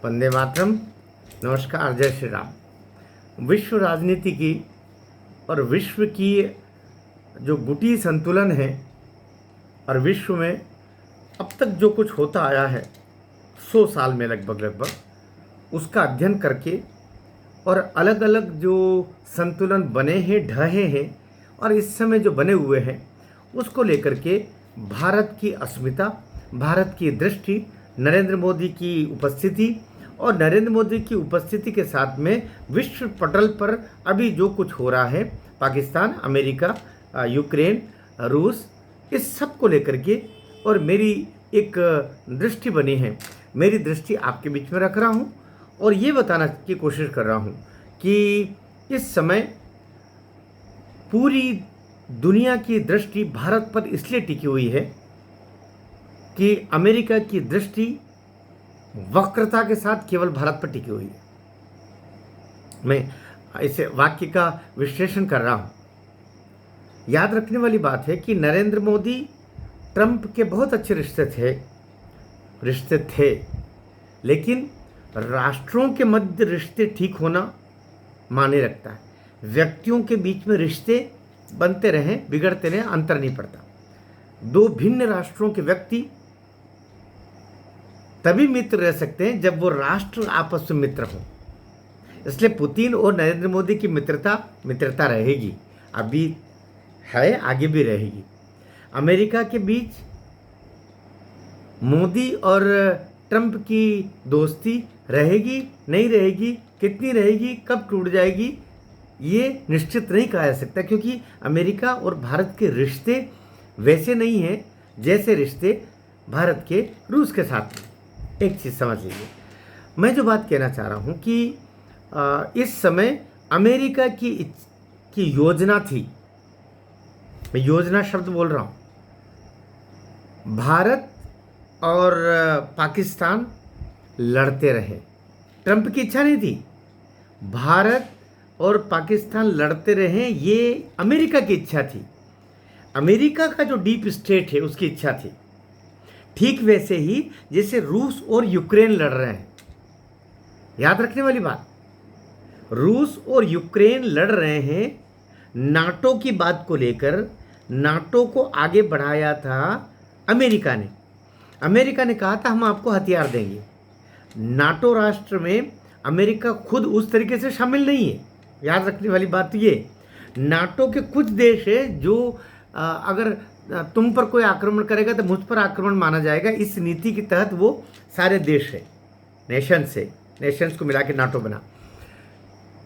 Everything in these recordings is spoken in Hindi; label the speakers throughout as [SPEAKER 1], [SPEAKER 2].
[SPEAKER 1] वंदे मातरम। नमस्कार, जय श्री राम। विश्व राजनीति की और विश्व की जो गुटी संतुलन है और विश्व में अब तक जो कुछ होता आया है 100 साल में लगभग उसका अध्ययन करके और अलग अलग जो संतुलन बने हैं, ढहे हैं और इस समय जो बने हुए हैं उसको लेकर के भारत की अस्मिता, भारत की दृष्टि, नरेंद्र मोदी की उपस्थिति और नरेंद्र मोदी की उपस्थिति के साथ में विश्व पटल पर अभी जो कुछ हो रहा है, पाकिस्तान, अमेरिका, यूक्रेन, रूस, इस सब को लेकर के और मेरी एक दृष्टि बनी है। मेरी दृष्टि आपके बीच में रख रहा हूँ और ये बताना की कोशिश कर रहा हूँ कि इस समय पूरी दुनिया की दृष्टि भारत पर इसलिए टिकी हुई है कि अमेरिका की दृष्टि वक्रता के साथ केवल भारत पर टिकी हुई है। मैं इस वाक्य का विश्लेषण कर रहा हूँ। याद रखने वाली बात है कि नरेंद्र मोदी ट्रंप के बहुत अच्छे रिश्ते थे, लेकिन राष्ट्रों के मध्य रिश्ते ठीक होना माने रखता है। व्यक्तियों के बीच में रिश्ते बनते रहें, बिगड़ते रहें, अंतर नहीं पड़ता। दो भिन्न राष्ट्रों के व्यक्ति तभी मित्र रह सकते हैं जब वो राष्ट्र आपस में मित्र हों। इसलिए पुतिन और नरेंद्र मोदी की मित्रता रहेगी, अभी है, आगे भी रहेगी। अमेरिका के बीच मोदी और ट्रंप की दोस्ती रहेगी, नहीं रहेगी, कितनी रहेगी, कब टूट जाएगी, ये निश्चित नहीं कहा जा सकता, क्योंकि अमेरिका और भारत के रिश्ते वैसे नहीं हैं जैसे रिश्ते भारत के रूस के साथ हैं। एक चीज़ समझ लीजिए, मैं जो बात कहना चाह रहा हूँ कि इस समय अमेरिका की योजना थी, मैं योजना शब्द बोल रहा हूँ, भारत और पाकिस्तान लड़ते रहे। ट्रंप की इच्छा नहीं थी भारत और पाकिस्तान लड़ते रहे, ये अमेरिका की इच्छा थी। अमेरिका का जो डीप स्टेट है उसकी इच्छा थी। ठीक वैसे ही जैसे रूस और यूक्रेन लड़ रहे हैं। याद रखने वाली बात, रूस और यूक्रेन लड़ रहे हैं नाटो की बात को लेकर। नाटो को आगे बढ़ाया था अमेरिका ने। अमेरिका ने कहा था हम आपको हथियार देंगे। नाटो राष्ट्र में अमेरिका खुद उस तरीके से शामिल नहीं है। याद रखने वाली बात ये, नाटो के कुछ देश है जो अगर तुम पर कोई आक्रमण करेगा तो मुझ पर आक्रमण माना जाएगा, इस नीति के तहत वो सारे देश है, नेशंस को मिला के नाटो बना।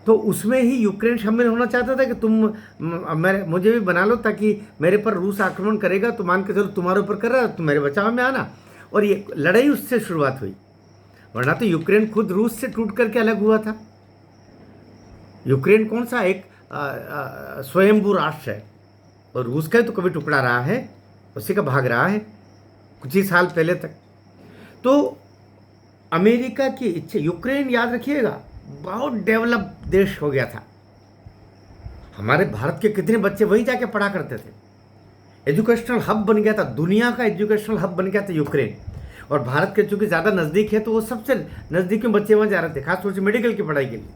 [SPEAKER 1] तो उसमें ही यूक्रेन शामिल होना चाहता था कि तुम मुझे भी बना लो, ताकि मेरे पर रूस आक्रमण करेगा तो मान के चलो तुम्हारे ऊपर कर रहा है, तुम मेरे बचाव में आना। और ये लड़ाई उससे शुरुआत हुई, वरना तो यूक्रेन खुद रूस से टूट करके अलग हुआ था। यूक्रेन कौन सा एक स्वयंभू राष्ट्र है और रूस का तो कभी टुकड़ा रहा है, उसी का भाग रहा है कुछ ही साल पहले तक। तो अमेरिका की इच्छा, यूक्रेन याद रखिएगा बहुत डेवलप देश हो गया था। हमारे भारत के कितने बच्चे वहीं जाके पढ़ा करते थे, एजुकेशनल हब बन गया था, दुनिया का एजुकेशनल हब बन गया था यूक्रेन। और भारत के चूंकि ज़्यादा नज़दीक है तो वो सबसे नज़दीक में बच्चे वहाँ जा रहे थे, खासतौर से मेडिकल की पढ़ाई के लिए।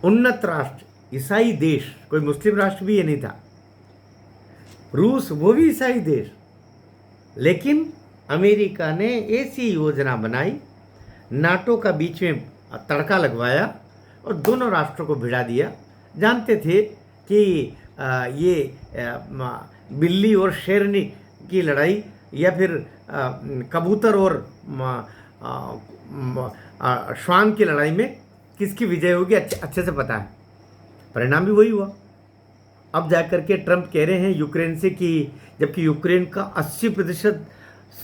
[SPEAKER 1] उन्नत राष्ट्र, ईसाई देश, कोई मुस्लिम राष्ट्र भी ये नहीं था। रूस वो भी ईसाई देश, लेकिन अमेरिका ने ऐसी योजना बनाई, नाटो का बीच में तड़का लगवाया और दोनों राष्ट्रों को भिड़ा दिया। जानते थे कि ये बिल्ली और शेरनी की लड़ाई या फिर कबूतर और श्वान की लड़ाई में किसकी विजय होगी अच्छे से पता है। परिणाम भी वही हुआ। अब जाकर के ट्रंप कह रहे हैं यूक्रेन से कि जबकि यूक्रेन का 80%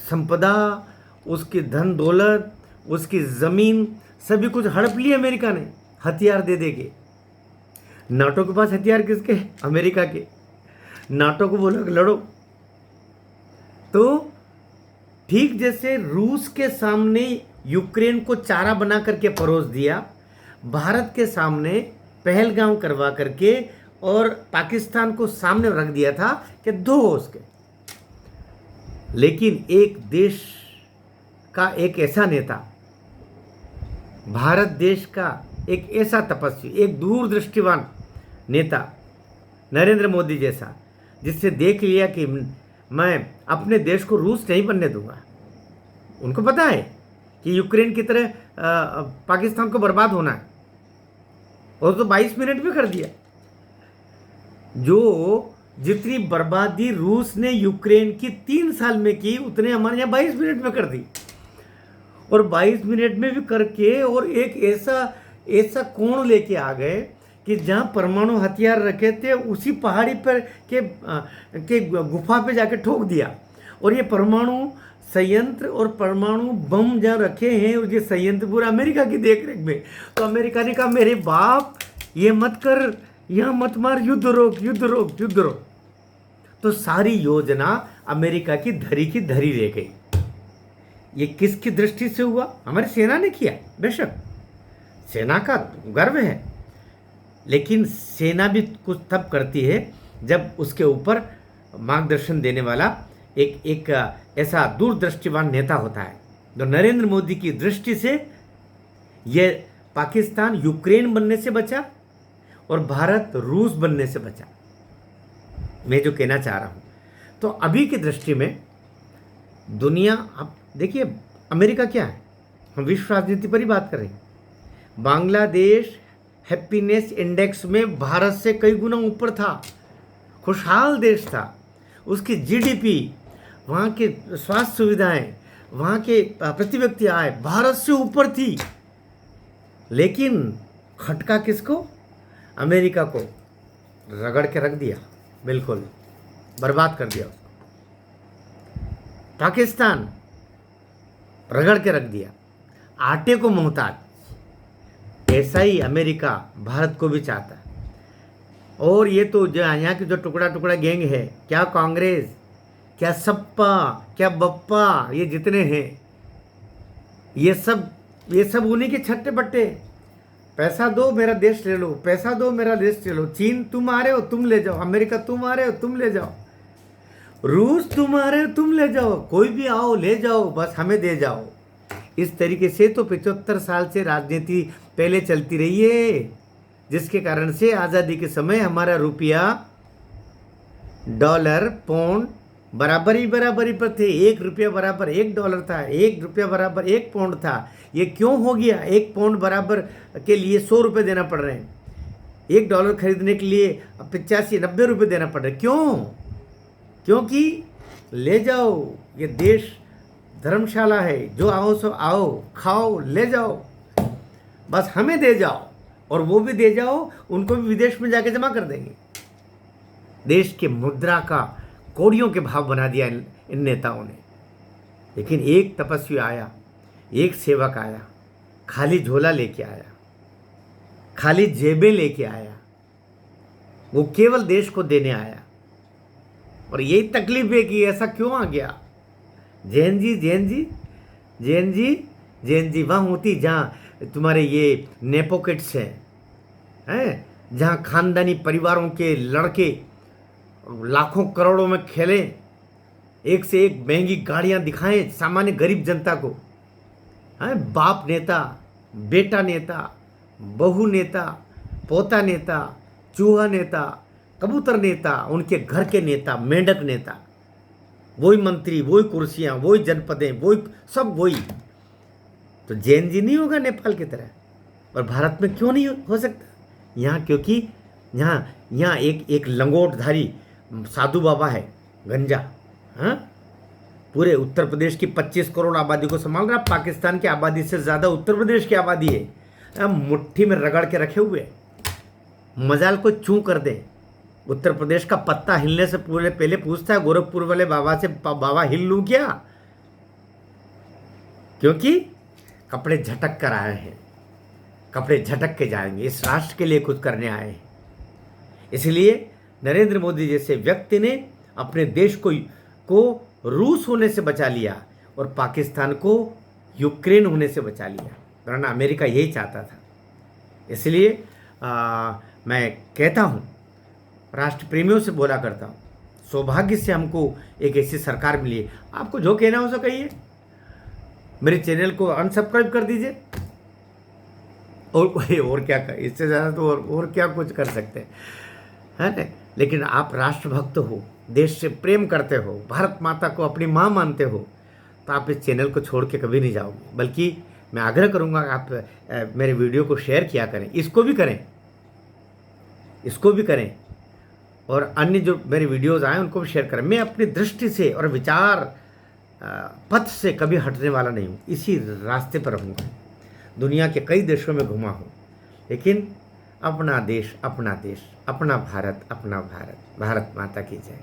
[SPEAKER 1] संपदा, उसकी धन दौलत, उसकी ज़मीन सभी कुछ हड़प ली अमेरिका ने हथियार दे दे के। नाटो के पास हथियार किसके? अमेरिका के। नाटो को बोला लड़ो। तो ठीक जैसे रूस के सामने यूक्रेन को चारा बना करके परोस दिया, भारत के सामने पहलगाम करवा करके और पाकिस्तान को सामने रख दिया था कि दो हो उसके। लेकिन एक देश का एक ऐसा नेता भारत देश का एक ऐसा तपस्वी, एक दूरदृष्टिवान नेता नरेंद्र मोदी जैसा, जिससे देख लिया कि मैं अपने देश को रूस नहीं बनने दूंगा। उनको पता है कि यूक्रेन की तरह पाकिस्तान को बर्बाद होना है, और तो 22 मिनट में कर दिया। जो जितनी बर्बादी रूस ने यूक्रेन की 3 साल में की, उतने हमारे यहाँ 22 मिनट में कर दी। और 22 मिनट में भी करके और एक ऐसा कोण लेके आ गए कि जहाँ परमाणु हथियार रखे थे उसी पहाड़ी पर के गुफा पे जाके ठोक दिया। और ये परमाणु संयंत्र और परमाणु बम जहाँ रखे हैं, और ये संयंत्र पूरा अमेरिका की देखरेख में। तो अमेरिका ने कहा मेरे बाप ये मत कर, यहाँ मत मार, युद्ध रोक युद्ध रोक युद्ध रोक। तो सारी योजना अमेरिका की धरी रह गई। ये किसकी दृष्टि से हुआ? हमारी सेना ने किया। बेशक सेना का गर्व है, लेकिन सेना भी कुछ तब करती है जब उसके ऊपर मार्गदर्शन देने वाला एक ऐसा दूरदृष्टिवान नेता होता है। तो नरेंद्र मोदी की दृष्टि से ये पाकिस्तान यूक्रेन बनने से बचा और भारत रूस बनने से बचा। मैं जो कहना चाह रहा हूँ, तो अभी की दृष्टि में दुनिया, अब देखिए अमेरिका क्या है, हम विश्व राजनीति पर ही बात कर रहे हैं। बांग्लादेश हैप्पीनेस इंडेक्स में भारत से कई गुना ऊपर था, खुशहाल देश था। उसकी जीडीपी, वहाँ के स्वास्थ्य सुविधाएं, वहाँ के प्रति व्यक्ति आय भारत से ऊपर थी। लेकिन खटका किसको? अमेरिका को रगड़ के रख दिया, बिल्कुल बर्बाद कर दिया उसको। पाकिस्तान रगड़ के रख दिया, आटे को मोहताज। ऐसा ही अमेरिका भारत को भी चाहता है। और ये तो जो यहाँ की जो टुकड़ा टुकड़ा गैंग है, क्या कांग्रेस, क्या सपा, क्या बप्पा, ये जितने हैं, ये सब उन्हीं के छट्टे बट्टे। पैसा दो मेरा देश ले लो, पैसा दो मेरा देश ले लो। चीन तुम आ रहे हो तुम ले जाओ, अमेरिका तुम आ रहे हो तुम ले जाओ, रूस तुम आ रहे हो तुम ले जाओ, कोई भी आओ ले जाओ, बस हमें दे जाओ। इस तरीके से तो 75 साल से राजनीति पहले चलती रही है, जिसके कारण से आज़ादी के समय हमारा रुपया, डॉलर, पौंड बराबरी पर थे। 1 रुपया बराबर 1 डॉलर था, 1 रुपया बराबर 1 पौंड था। ये क्यों हो गया? 1 पौंड बराबर के लिए 100 रुपये देना पड़ रहे हैं। 1 डॉलर खरीदने के लिए 85-90 रुपये देना पड़ रहे हैं। क्यों? क्योंकि ले जाओ, ये देश धर्मशाला है, जो आओ सो आओ, खाओ ले जाओ, बस हमें दे जाओ। और वो भी दे जाओ, उनको भी विदेश में जाके जमा कर देंगे। देश के मुद्रा का कौड़ियों के भाव बना दिया इन नेताओं ने। लेकिन एक तपस्वी आया, एक सेवक आया, खाली झोला लेके आया, खाली जेबें लेके आया, वो केवल देश को देने आया। और यही तकलीफ है कि ऐसा क्यों आ गया। जैन जी वहाँ होती जहाँ तुम्हारे ये नेपोकेट्स हैं, जहाँ खानदानी परिवारों के लड़के लाखों करोड़ों में खेलें, एक से एक महंगी गाड़ियाँ दिखाएं सामान्य गरीब जनता को। बाप नेता, बेटा नेता, बहू नेता, पोता नेता, चूहा नेता, कबूतर नेता, उनके घर के नेता, मेंढक नेता, वही मंत्री, वही कुर्सियाँ, वही जनपदें, वही सब वही। तो जैन जी नहीं होगा नेपाल की तरह। और भारत में क्यों नहीं हो सकता? यहाँ क्योंकि यहाँ एक लंगोटधारी साधु बाबा है, गंजा, पूरे उत्तर प्रदेश की 25 करोड़ आबादी को संभाल रहा। पाकिस्तान की आबादी से ज़्यादा उत्तर प्रदेश की आबादी है, मुट्ठी में रगड़ के रखे हुए। मजाल को चूं कर दे। उत्तर प्रदेश का पत्ता हिलने से पूरे पहले पूछता है गोरखपुर वाले बाबा से, बाबा हिल लूँ क्या? क्योंकि कपड़े झटक कर आए हैं, कपड़े झटक के जाएंगे, इस राष्ट्र के लिए कुछ करने आए हैं। इसलिए नरेंद्र मोदी जैसे व्यक्ति ने अपने देश को रूस होने से बचा लिया और पाकिस्तान को यूक्रेन होने से बचा लिया, वरना अमेरिका यही चाहता था। इसलिए मैं कहता हूँ, राष्ट्र प्रेमियों से बोला करता हूँ, सौभाग्य से हमको एक ऐसी सरकार मिली है। आपको जो कहना हो सो कहिए, मेरे चैनल को अनसब्सक्राइब कर दीजिए, और कोई और क्या कर, इससे ज़्यादा तो और क्या कुछ कर सकते हैं, है ना। लेकिन आप राष्ट्रभक्त हो, देश से प्रेम करते हो, भारत माता को अपनी माँ मानते हो, तो आप इस चैनल को छोड़ के कभी नहीं जाओगे। बल्कि मैं आग्रह करूँगा आप मेरे वीडियो को शेयर किया करें, इसको भी करें, इसको भी करें, और अन्य जो मेरे वीडियोज़ आए उनको भी शेयर करें। मैं अपनी दृष्टि से और विचार पथ से कभी हटने वाला नहीं हूँ, इसी रास्ते पर रहूँगा। दुनिया के कई देशों में घुमा हूँ, लेकिन अपना देश, अपना भारत, अपना भारत। भारत माता की जय।